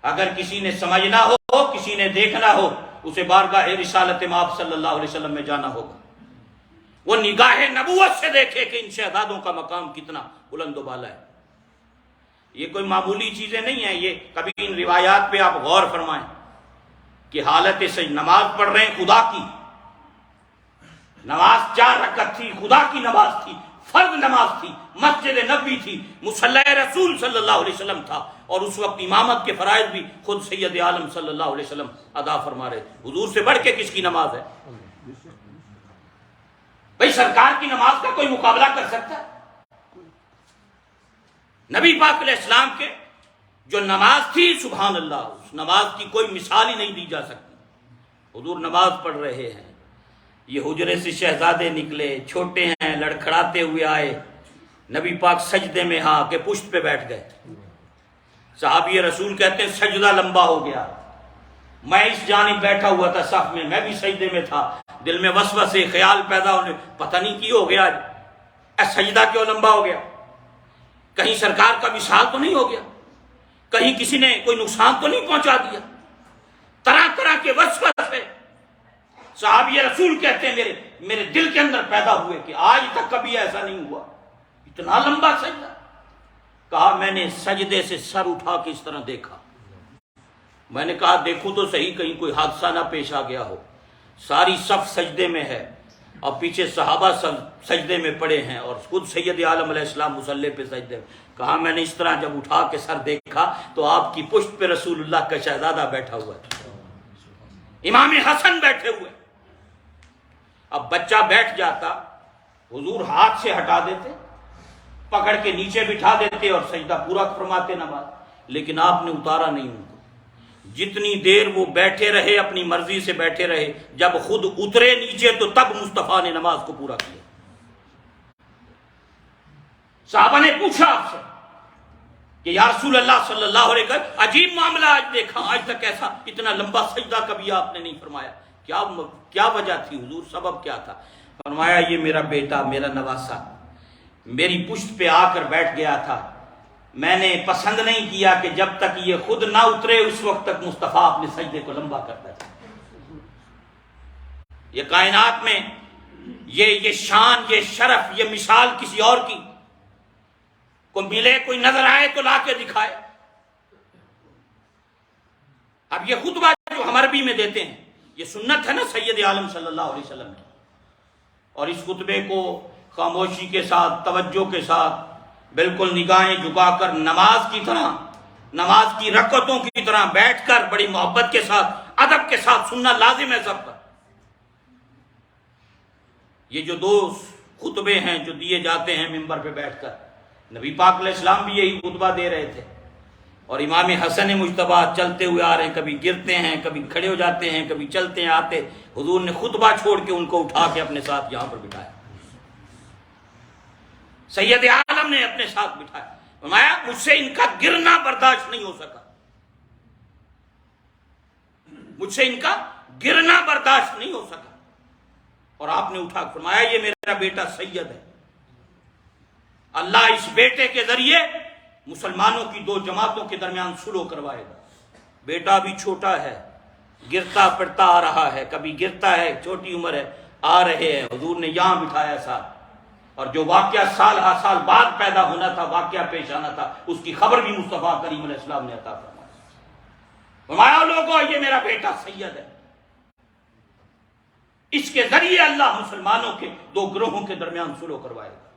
اگر کسی نے سمجھنا ہو، کسی نے دیکھنا ہو، اسے بارگاہ رسالت مآب صلی اللہ علیہ وسلم میں جانا ہوگا۔ وہ نگاہ نبوت سے دیکھے کہ ان شہزادوں کا مقام کتنا بلند و بالا ہے۔ یہ کوئی معمولی چیزیں نہیں ہیں، یہ کبھی ان روایات پہ آپ غور فرمائیں کہ حالت سے نماز پڑھ رہے ہیں، خدا کی نماز 4 رکعت تھی، خدا کی نماز تھی، فرض نماز تھی، مسجد نبوی تھی، مصلی رسول صلی اللہ علیہ وسلم تھا، اور اس وقت امامت کے فرائض بھی خود سید عالم صلی اللہ علیہ وسلم ادا فرما رہے تھے۔ حضور سے بڑھ کے کس کی نماز ہے؟ بھئی سرکار کی نماز کا کوئی مقابلہ کر سکتا ہے؟ نبی پاک علیہ السلام کے جو نماز تھی، سبحان اللہ، اس نماز کی کوئی مثال ہی نہیں دی جا سکتی۔ حضور نماز پڑھ رہے ہیں، یہ حجرے سے شہزادے نکلے، چھوٹے ہیں، لڑکھڑاتے ہوئے آئے، نبی پاک سجدے میں ہاں کہ پشت پہ بیٹھ گئے۔ صحابی رسول کہتے ہیں سجدہ لمبا ہو گیا، میں اس جانب بیٹھا ہوا تھا صف میں، میں بھی سجدے میں تھا، دل میں وسوسے خیال پیدا ہونے، پتہ نہیں کی ہو گیا آج سجدہ کیوں لمبا ہو گیا، کہیں سرکار کا وصال تو نہیں ہو گیا، کہیں کسی نے کوئی نقصان تو نہیں پہنچا دیا، طرح طرح کے وسوسے صحابی رسول کہتے ہیں میرے دل کے اندر پیدا ہوئے کہ آج تک کبھی ایسا نہیں ہوا، اتنا لمبا سجدہ۔ کہا میں نے سجدے سے سر اٹھا کے اس طرح دیکھا، میں نے کہا دیکھو تو صحیح کہیں کوئی حادثہ نہ پیش آ گیا ہو. ساری صف سجدے میں ہے اور پیچھے صحابہ سجدے میں پڑے ہیں اور خود سید عالم علیہ السلام مصلی پہ سجدے میں. کہا میں نے اس طرح جب اٹھا کے سر دیکھا تو آپ کی پشت پہ رسول اللہ کا شہزادہ بیٹھا ہوا ہے، امام حسن بیٹھے ہوئے. اب بچہ بیٹھ جاتا، حضور ہاتھ سے ہٹا دیتے، پکڑ کے نیچے بٹھا دیتے اور سجدہ پورا فرماتے نماز. لیکن آپ نے اتارا نہیں ان کو. جتنی دیر وہ بیٹھے رہے اپنی مرضی سے بیٹھے رہے، جب خود اترے نیچے تو تب مصطفیٰ نے نماز کو پورا کیا. صحابہ نے پوچھا آپ سے کہ یا رسول اللہ صلی اللہ علیہ وسلم عجیب معاملہ آج دیکھا، آج تک ایسا اتنا لمبا سجدہ کبھی آپ نے نہیں فرمایا، کیا وجہ تھی حضور، سبب کیا تھا؟ فرمایا یہ میرا بیٹا، میرا نواسا میری پشت پہ آ کر بیٹھ گیا تھا. میں نے پسند نہیں کیا کہ جب تک یہ خود نہ اترے اس وقت تک مصطفیٰ اپنے سجدے کو لمبا کرتا تھا. یہ کائنات میں یہ شان، یہ شرف، یہ مثال کسی اور کی کو ملے، کوئی نظر آئے تو لا کے دکھائے. اب یہ خطبہ جو ہم عربی میں دیتے ہیں یہ سنت ہے نا سید عالم صلی اللہ علیہ وسلم کی، اور اس خطبے کو خاموشی کے ساتھ، توجہ کے ساتھ، بالکل نگاہیں جھکا کر نماز کی طرح، نماز کی رکعتوں کی طرح بیٹھ کر بڑی محبت کے ساتھ، ادب کے ساتھ سننا لازم ہے سب پر. یہ جو 2 خطبے ہیں جو دیے جاتے ہیں ممبر پہ بیٹھ کر، نبی پاک علیہ السلام بھی یہی خطبہ دے رہے تھے، اور امام حسن مجتبیٰ چلتے ہوئے آ رہے ہیں، کبھی گرتے ہیں، کبھی کھڑے ہو جاتے ہیں، کبھی چلتے ہیں آتے. حضور نے خطبہ چھوڑ کے ان کو اٹھا کے اپنے ساتھ یہاں پر بٹھایا. سید عالم نے اپنے ساتھ بٹھایا، فرمایا مجھ سے ان کا گرنا برداشت نہیں ہو سکا، مجھ سے ان کا گرنا برداشت نہیں ہو سکا. اور آپ نے اٹھا فرمایا یہ میرا بیٹا سید ہے، اللہ اس بیٹے کے ذریعے مسلمانوں کی 2 جماعتوں کے درمیان صلح کروائے گا. بیٹا بھی چھوٹا ہے، گرتا پڑتا آ رہا ہے، کبھی گرتا ہے، چھوٹی عمر ہے، آ رہے ہیں. حضور نے یہاں بٹھایا ساتھ، اور جو واقعہ سال ہر سال بعد پیدا ہونا تھا، واقعہ پیش آنا تھا، اس کی خبر بھی مصطفیٰ کریم علیہ السلام نے عطا فرمائی. فرمایا لوگوں یہ میرا بیٹا سید ہے، اس کے ذریعے اللہ مسلمانوں کے 2 گروہوں کے درمیان صلح کروائے گا.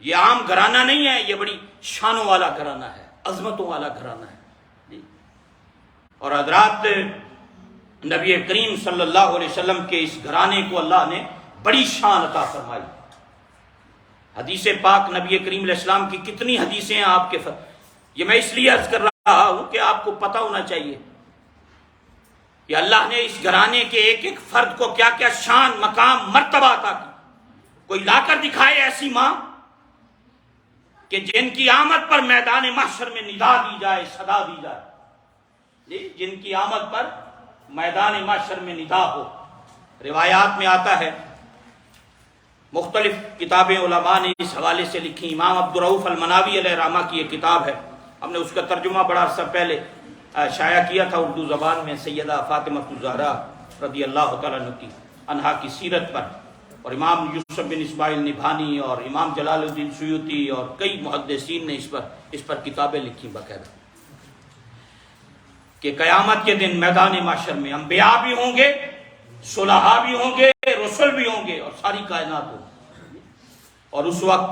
یہ عام گھرانہ نہیں ہے، یہ بڑی شانوں والا گھرانہ ہے، عظمتوں والا گھرانہ ہے. اور حضرات نبی کریم صلی اللہ علیہ وسلم کے اس گھرانے کو اللہ نے بڑی شان عطا فرمائی. حدیث پاک نبی کریم علیہ السلام کی کتنی حدیثیں ہیں آپ کے یہ میں اس لیے عرض کر رہا ہوں کہ آپ کو پتہ ہونا چاہیے کہ اللہ نے اس گھرانے کے ایک ایک فرد کو کیا کیا شان، مقام، مرتبہ عطا کی. کوئی لا کر دکھائے ایسی ماں کہ جن کی آمد پر میدان محشر میں ندا دی جائے، صدا دی جائے، جن کی آمد پر میدان محشر میں ندا ہو. روایات میں آتا ہے، مختلف کتابیں علماء نے اس حوالے سے لکھی. امام عبدالرؤف المناوی علیہ رحمہ کی یہ کتاب ہے، ہم نے اس کا ترجمہ بڑا عرصہ پہلے شائع کیا تھا اردو زبان میں، سیدہ فاطمہ الزہرا رضی اللہ تعالیٰ عنہا کی سیرت پر. اور امام یوسف بن اسماعیل نبھانی اور امام جلال الدین سیوطی اور کئی محدثین نے اس پر کتابیں لکھی باقاعدہ، کہ قیامت کے دن میدان محشر میں انبیاء بھی ہوں گے، صلحاء بھی ہوں گے، رسول بھی ہوں گے، اور ساری کائنات ہوگی. اور اس وقت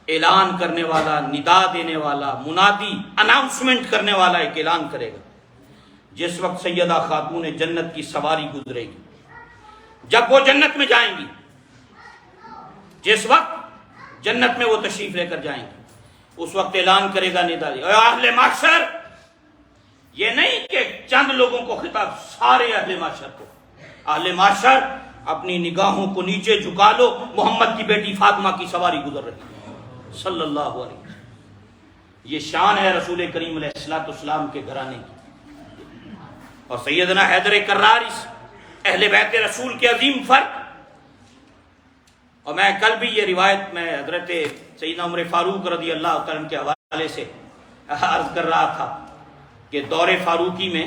اعلان کرنے والا، ندا دینے والا، منادی، اناؤنسمنٹ کرنے والا ایک اعلان کرے گا. جس وقت سیدہ خاتون جنت کی سواری گزرے گی، جب وہ جنت میں جائیں گی، جس وقت جنت میں وہ تشریف لے کر جائیں گے، اس وقت اعلان کرے گا ندا دی، اے اہل محشر. یہ نہیں کہ چند لوگوں کو خطاب، سارے اہل محشر کو. اہل محشر اپنی نگاہوں کو نیچے جھکا لو، محمد کی بیٹی فاطمہ کی سواری گزر رہی ہے صلی اللہ علیہ وسلم. یہ شان ہے رسول کریم علیہ السلام کے گھرانے کی. اور سیدنا حیدر کرار اس اہل بیت رسول کے عظیم فرد. اور میں کل بھی یہ روایت میں حضرت سیدنا عمر فاروق رضی اللہ تعالیٰ کے حوالے سے عرض کر رہا تھا کہ دور فاروقی میں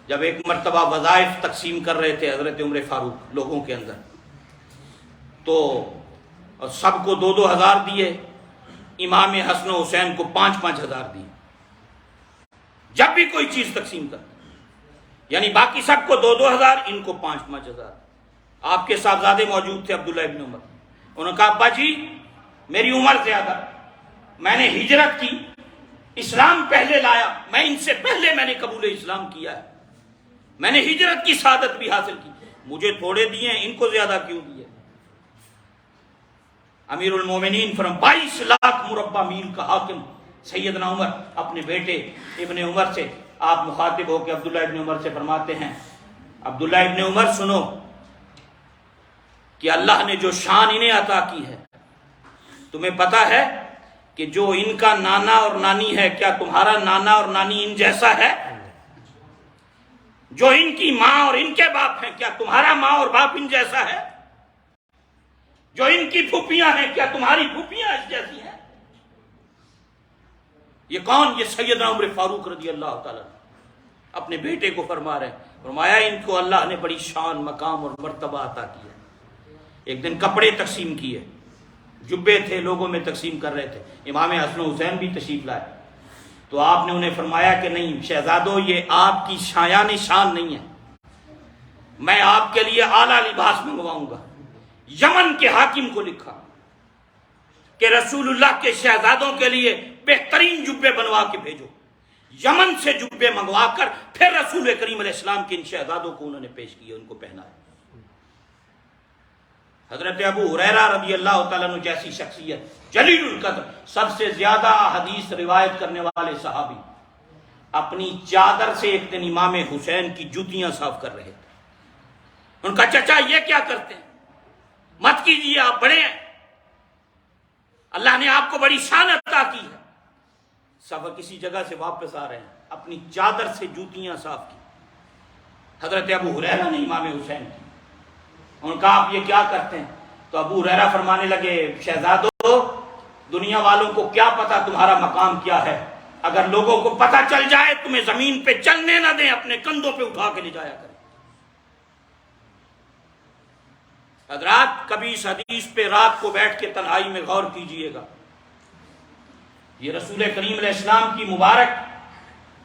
جب ایک مرتبہ وظائف تقسیم کر رہے تھے حضرت عمر فاروق لوگوں کے اندر، تو سب کو 2-2 ہزار دیے، امام حسن و حسین کو 5-5 ہزار دیے. جب بھی کوئی چیز تقسیم کرتے یعنی باقی سب کو 2,000 ان کو 5,000. آپ کے صاحبزادے موجود تھے عبداللہ ابن عمر. انہوں نے کہا ابا جی میری عمر زیادہ, میں نے ہجرت کی, اسلام پہلے لایا, میں ان سے پہلے میں نے قبول اسلام کیا ہے, میں نے ہجرت کی سعادت بھی حاصل کی, مجھے تھوڑے دیے ان کو زیادہ کیوں دیے؟ امیر المومنین فرم 22 لاکھ مربع میل کا حاکم سیدنا عمر اپنے بیٹے ابن عمر سے آپ مخاطب ہو کے عبداللہ ابن عمر سے فرماتے ہیں, عبداللہ ابن عمر سنو کہ اللہ نے جو شان انہیں عطا کی ہے, تمہیں پتا ہے کہ جو ان کا نانا اور نانی ہے کیا تمہارا نانا اور نانی ان جیسا ہے؟ جو ان کی ماں اور ان کے باپ ہیں کیا تمہارا ماں اور باپ ان جیسا ہے؟ جو ان کی پھوپھیاں ہیں کیا تمہاری پھوپھیاں اس جیسی ہیں؟ یہ کون؟ یہ سیدنا عمر فاروق رضی اللہ تعالیٰ اپنے بیٹے کو فرما رہے ہیں. فرمایا ان کو اللہ نے بڑی شان, مقام اور مرتبہ عطا کیا. ایک دن کپڑے تقسیم کیے, جبے تھے, لوگوں میں تقسیم کر رہے تھے. امام حسن و حسین بھی تشریف لائے تو آپ نے انہیں فرمایا کہ نہیں شہزادو, یہ آپ کی شایان شان نہیں ہے, میں آپ کے لیے اعلیٰ لباس منگواؤں گا. یمن کے حاکم کو لکھا کہ رسول اللہ کے شہزادوں کے لیے بہترین جبے بنوا کے بھیجو. یمن سے جبے منگوا کر پھر رسول کریم علیہ السلام کے ان شہزادوں کو انہوں نے پیش کیا, ان کو پہنایا. حضرت ابو ہریرہ رضی اللہ تعالیٰ عنہ جیسی شخصیت جلیل القدر, سب سے زیادہ حدیث روایت کرنے والے صحابی, اپنی چادر سے ایک دن امام حسین کی جوتیاں صاف کر رہے تھے. ان کا چچا یہ کیا کرتے ہیں؟ مت کیجیے, آپ بڑے ہیں, اللہ نے آپ کو بڑی شان عطا کی ہے. سب کسی جگہ سے واپس آ رہے ہیں, اپنی چادر سے جوتیاں صاف کی. حضرت ابو ہریرہ نے امام حسین کی. ان کا آپ یہ کیا کرتے ہیں؟ تو ابو ہریرہ فرمانے لگے شہزادو دنیا والوں کو کیا پتا تمہارا مقام کیا ہے, اگر لوگوں کو پتا چل جائے تمہیں زمین پہ چلنے نہ دیں, اپنے کندھوں پہ اٹھا کے لے جایا کریں. حضرات کبھی اس حدیث پہ رات کو بیٹھ کے تنہائی میں غور کیجئے گا. یہ رسول کریم علیہ السلام کی مبارک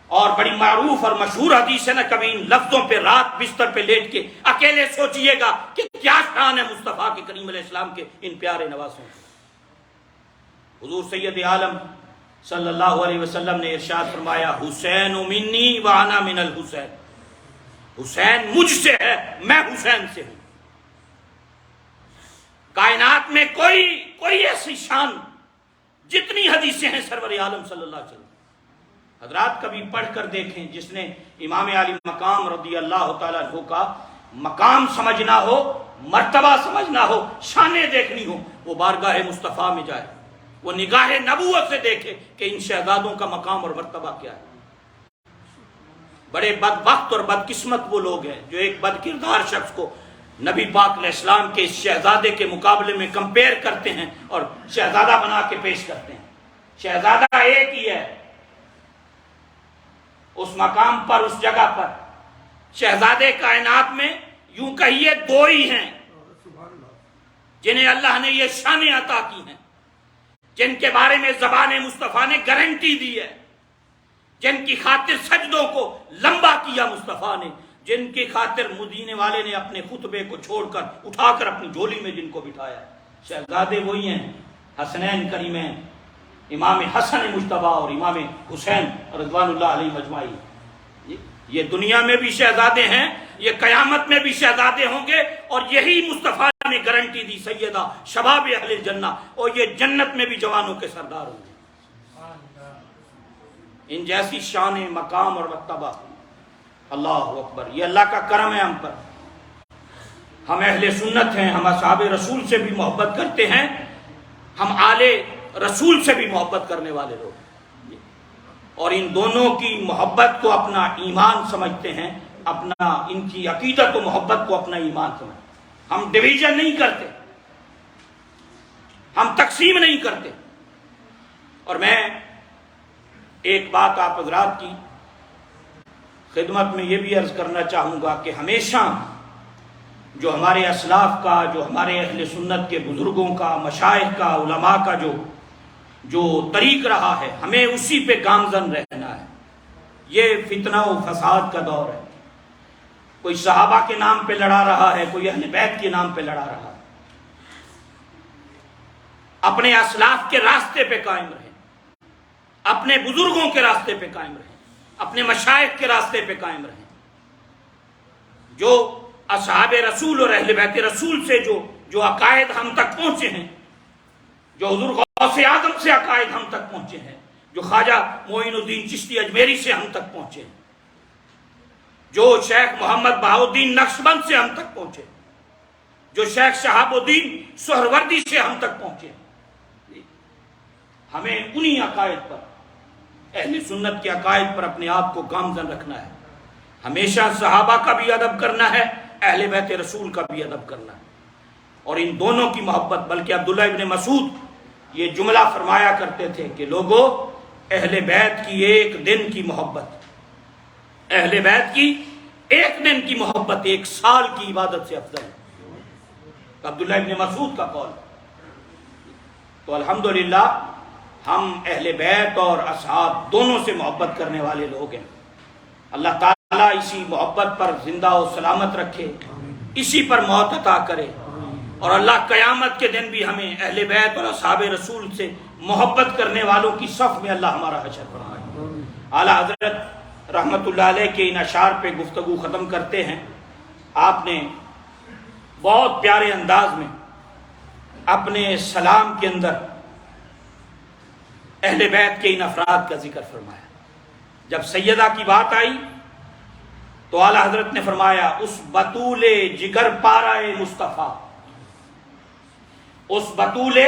اور بڑی معروف اور مشہور حدیث ہے نا, کبھی ان لفظوں پہ رات بستر پہ لیٹ کے اکیلے سوچئے گا کہ کیا شان ہے مصطفیٰ کے کریم علیہ السلام کے ان پیارے نواسوں. حضور سید عالم صلی اللہ علیہ وسلم نے ارشاد فرمایا حسین منی وانا من الحسین, حسین مجھ سے ہے, میں حسین سے ہوں. کائنات میں کوئی ایسی شان جتنی حدیثیں ہیں سرور عالم صلی اللہ علیہ وسلم. حضرات کبھی پڑھ کر دیکھیں, جس نے امام علی مقام رضی اللہ تعالیٰ عنہ کا مقام سمجھنا ہو, مرتبہ سمجھنا ہو, شانیں دیکھنی ہو, وہ بارگاہ مصطفیٰ میں جائے, وہ نگاہ نبوت سے دیکھے کہ ان شہزادوں کا مقام اور مرتبہ کیا ہے. بڑے بدبخت اور بدقسمت وہ لوگ ہیں جو ایک بد کردار شخص کو نبی پاک علیہ السلام کے شہزادے کے مقابلے میں کمپیئر کرتے ہیں اور شہزادہ بنا کے پیش کرتے ہیں. شہزادہ ایک ہی ہے اس مقام پر, اس جگہ پر. شہزادے کائنات میں یوں کہیے دو ہی ہیں جنہیں اللہ نے یہ شانیں عطا کی ہیں, جن کے بارے میں زبان مصطفیٰ نے گارنٹی دی ہے, جن کی خاطر سجدوں کو لمبا کیا مصطفیٰ نے, جن کی خاطر مدینے والے نے اپنے خطبے کو چھوڑ کر اٹھا کر اپنی جھولی میں جن کو بٹھایا. شہزادے وہی ہیں حسنین کریمین, امام حسن مجتبیٰ اور امام حسین رضوان اللہ علیہ مجمعین. یہ دنیا میں بھی شہزادے ہیں, یہ قیامت میں بھی شہزادے ہوں گے, اور یہی مصطفیٰ نے گارنٹی دی سیدہ شباب اہل جنہ, اور یہ جنت میں بھی جوانوں کے سردار ہوں گے. ان جیسی شان, مقام اور مرتبہ, اللہ اکبر, یہ اللہ کا کرم ہے ہم پر. ہم اہل سنت ہیں, ہم اصحاب رسول سے بھی محبت کرتے ہیں, ہم آل رسول سے بھی محبت کرنے والے لوگ, اور ان دونوں کی محبت کو اپنا ایمان سمجھتے ہیں, اپنا ان کی عقیدت و محبت کو اپنا ایمان سمجھتے ہیں. ہم ڈویژن نہیں کرتے, ہم تقسیم نہیں کرتے. اور میں ایک بات آپ حضرات کی خدمت میں یہ بھی عرض کرنا چاہوں گا کہ ہمیشہ جو ہمارے اسلاف کا, جو ہمارے اہل سنت کے بزرگوں کا, مشائخ کا, علماء کا جو طریق رہا ہے, ہمیں اسی پہ گامزن رہنا ہے. یہ فتنہ و فساد کا دور ہے. کوئی صحابہ کے نام پہ لڑا رہا ہے، کوئی اہل بیت کے نام پہ لڑا رہا ہے. اپنے اسلاف کے راستے پہ قائم رہیں، اپنے بزرگوں کے راستے پہ قائم رہیں، اپنے مشائخ کے راستے پہ قائم رہیں. جو اصحاب رسول اور اہل بیت رسول سے جو عقائد ہم تک پہنچے ہیں، جو حضور غوث اعظم سے عقائد ہم تک پہنچے ہیں، جو خواجہ معین الدین چشتی اجمیری سے ہم تک پہنچے ہیں، جو شیخ محمد بہاؤالدین نقشبند سے ہم تک پہنچے، جو شیخ شہاب الدین سہروردی سے ہم تک پہنچے، ہمیں انہی عقائد پر، اہل سنت کے عقائد پر اپنے آپ کو گامزن رکھنا ہے. ہمیشہ صحابہ کا بھی ادب کرنا ہے، اہل بیت رسول کا بھی ادب کرنا ہے، اور ان دونوں کی محبت. بلکہ عبداللہ ابن مسعود یہ جملہ فرمایا کرتے تھے کہ لوگوں، اہل بیت کی ایک دن کی محبت، اہل بیت کی ایک دن کی محبت 1 سال کی عبادت سے افضل ہے. عبداللہ ابن مسعود کا قول. تو الحمدللہ ہم اہل بیت اور اصحاب دونوں سے محبت کرنے والے لوگ ہیں. اللہ تعالیٰ اسی محبت پر زندہ و سلامت رکھے، اسی پر موت عطا کرے، اور اللہ قیامت کے دن بھی ہمیں اہل بیت اور اصحاب رسول سے محبت کرنے والوں کی صف میں اللہ ہمارا حشر فرمائے. اعلیٰ حضرت رحمت اللہ علیہ کے ان اشعار پہ گفتگو ختم کرتے ہیں. آپ نے بہت پیارے انداز میں اپنے سلام کے اندر اہل بیت کے ان افراد کا ذکر فرمایا. جب سیدہ کی بات آئی تو اعلیٰ حضرت نے فرمایا، اس بطول جگر پارائے مصطفیٰ، اس بطول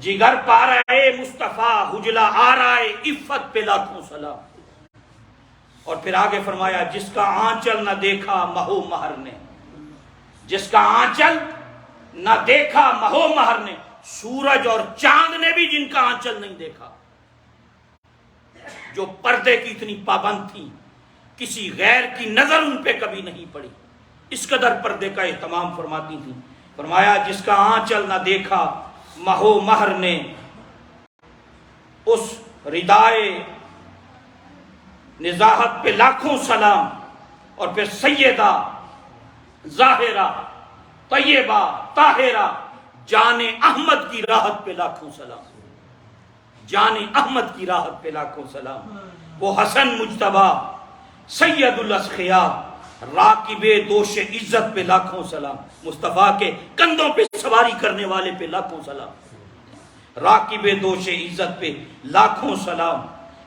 جگر پارائے مصطفیٰ، حجلہ آرائے عفت پہ لاکھوں سلام. اور پھر آگے فرمایا، جس کا آنچل نہ دیکھا مہو مہر نے، جس کا آنچل نہ دیکھا مہو مہر نے، سورج اور چاند نے بھی جن کا آنچل نہیں دیکھا، جو پردے کی اتنی پابند تھی، کسی غیر کی نظر ان پہ کبھی نہیں پڑی، اس قدر پردے کا اہتمام فرماتی تھی. فرمایا، جس کا آنچل نہ دیکھا مہو مہر نے، اس ردائے نزاہت پہ لاکھوں سلام. اور پھر سیدہ ظاہرہ طیبہ طاہرہ جان احمد کی راحت پہ لاکھوں سلام، جان احمد کی راحت پہ لاکھوں سلام. وہ حسن مجتبی سید الاسخیاء راکب دوش عزت پہ لاکھوں سلام، مصطفیٰ کے کندھوں پہ سواری کرنے والے پہ لاکھوں سلام، راکب دوش عزت پہ لاکھوں سلام.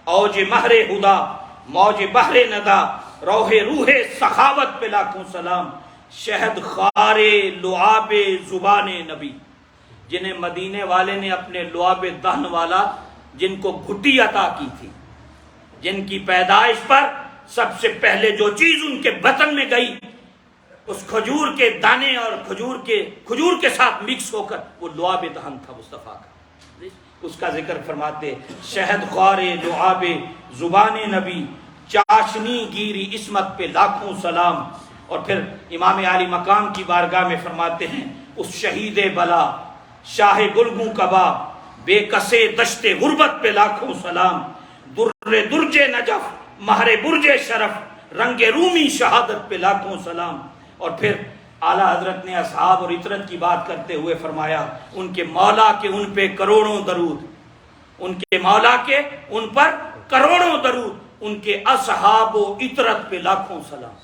اوج مہر ہدا موج بحر ندا روح روح سخاوت پہ لاکھوں سلام. شہد خار لعاب زبان نبی، جنہیں مدینے والے نے اپنے لعاب دہن والا، جن کو گھٹی عطا کی تھی، جن کی پیدائش پر سب سے پہلے جو چیز ان کے بطن میں گئی اس کھجور کے دانے اور کھجور کے ساتھ مکس ہو کر وہ لعاب دہن تھا مصطفیٰ کا. اس کا ذکر فرماتے، شہد خوار لعاب زبان نبی چاشنی گیری عصمت پہ لاکھوں سلام. اور پھر امام عالی مقام کی بارگاہ میں فرماتے ہیں، اس شہید بلا شاہ گلگوں کبا بے کسے دشت غربت پہ لاکھوں سلام. در درج نجف مہر برج شرف رنگ رومی شہادت پہ لاکھوں سلام. اور پھر اعلیٰ حضرت نے اصحاب اور عطرت کی بات کرتے ہوئے فرمایا، ان کے مولا کے ان پہ کروڑوں درود، ان کے مولا کے ان پر کروڑوں درود، ان کے اصحاب و عطرت پہ لاکھوں سلام،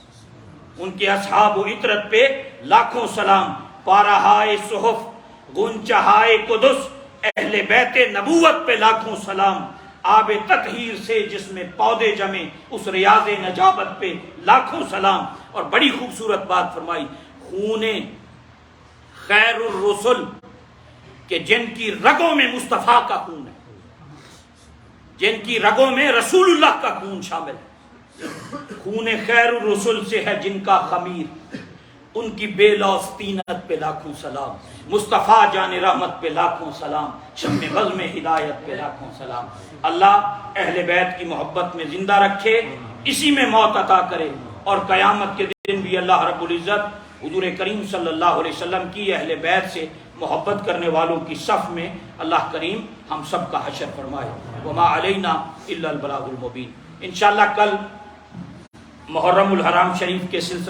ان کے اصحاب و عطرت پہ لاکھوں سلام. پارہائے صحف گنچہائے قدس اہل بیت نبوت پہ لاکھوں سلام. آب تطہیر سے جس میں پودے جمے اس ریاض نجابت پہ لاکھوں سلام. اور بڑی خوبصورت بات فرمائی، خون خیر الرسل کہ جن کی رگوں میں مصطفیٰ کا خون ہے، جن کی رگوں میں رسول اللہ کا خون شامل ہے. خون خیر الرسل سے ہے جن کا خمیر، ان کی بے لوث طینت پہ لاکھوں سلام. مصطفیٰ جان رحمت پہ لاکھوں سلام، شمع بزم ہدایت پہ لاکھوں سلام. اللہ اہل بیت کی محبت میں زندہ رکھے، اسی میں موت عطا کرے، اور قیامت کے دن بھی اللہ رب العزت حضور کریم صلی اللہ علیہ وسلم کی اہل بیت سے محبت کرنے والوں کی صف میں اللہ کریم ہم سب کا حشر فرمائے. وما علینا الا البلاغ المبین. انشاءاللہ کل محرم الحرام شریف کے سلسلہ